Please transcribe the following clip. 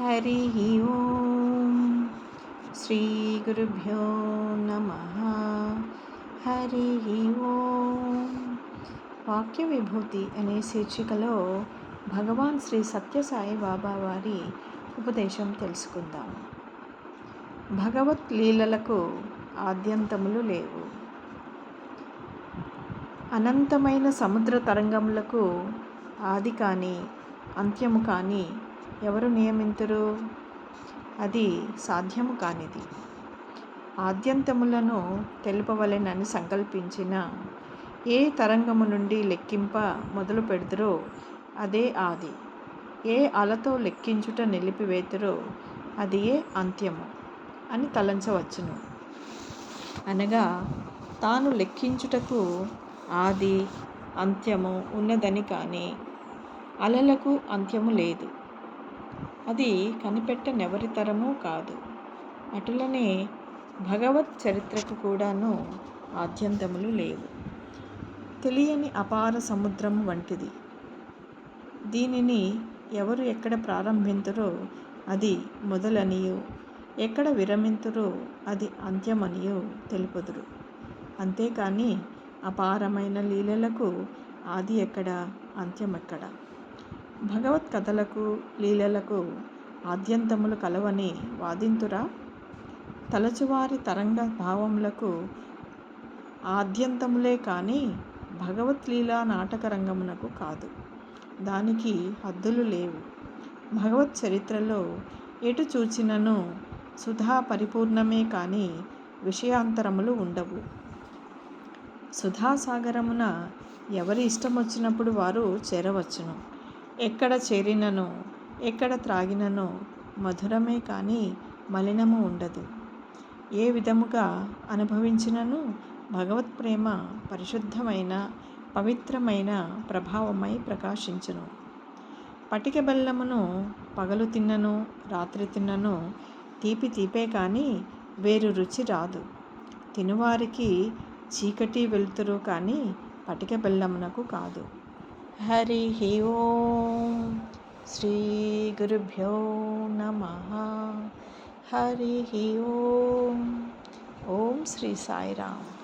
హరి ఓం శ్రీ గురుభ్యో నమః. హరి ఓం. వాక్య విభూతి అనే శీర్షికలో భగవాన్ శ్రీ సత్యసాయి బాబా వారి ఉపదేశం తెలుసుకుందాం. భగవత్ లీలలకు ఆద్యంతములు లేవు. అనంతమైన సముద్ర తరంగములకు ఆది కానీ అంత్యము కానీ ఎవరు నియమింతురు? అది సాధ్యము కానిది. ఆద్యంతములను తెలుపవలెనని సంకల్పించిన ఏ తరంగము నుండి లెక్కింప మొదలు పెడుతురో అదే ఆది. ఏ అలతో లెక్కించుట నిలిపివేతురో అది ఏ అంత్యము అని తలంచవచ్చును. అనగా తాను లెక్కించుటకు ఆది అంత్యము ఉన్నదని కానీ అలలకు అంత్యము లేదు. అది కనిపెట్టనెవరితరమూ కాదు. అటులనే భగవత్ చరిత్రకు కూడాను ఆద్యంతములు లేవు. తెలియని అపార సముద్రము వంటిది. దీనిని ఎవరు ఎక్కడ ప్రారంభింతురో అది మొదలనియు, ఎక్కడ విరమింతురో అది అంత్యమనియు తెలుపుదురు. అంతేకాని అపారమైన లీలలకు ఆది ఎక్కడ, అంత్యమెక్కడ? భగవత్ కథలకు లీలలకు ఆద్యంతములు కలవని వాదింతురా? తలచువారి తరంగ భావములకు ఆద్యంతములే కానీ భగవత్ లీలా నాటక రంగమునకు కాదు. దానికి హద్దులు లేవు. భగవత్ చరిత్రలో ఎటు చూచినను సుధా పరిపూర్ణమే కానీ విషయాంతరములు ఉండవు. సుధాసాగరమున ఎవరి ఇష్టమొచ్చినప్పుడు వారు చేరవచ్చును. ఎక్కడ చేరినను ఎక్కడ త్రాగినను మధురమే కానీ మలినము ఉండదు. ఏ విధముగా అనుభవించినను భగవత్ ప్రేమ పరిశుద్ధమైన పవిత్రమైన ప్రభావమై ప్రకాశించును. పటిక బెల్లమును పగలు తిన్నను రాత్రి తిన్నను తీపి తీపే కానీ వేరు రుచి రాదు. తినువారికి చీకటి వెలుతురు కానీ పటిక బెల్లమునకు కాదు. హరి ఓం శ్రీ గురుభ్యో నమః. హరి ఓం. ఓం శ్రీ సాయిరామ్.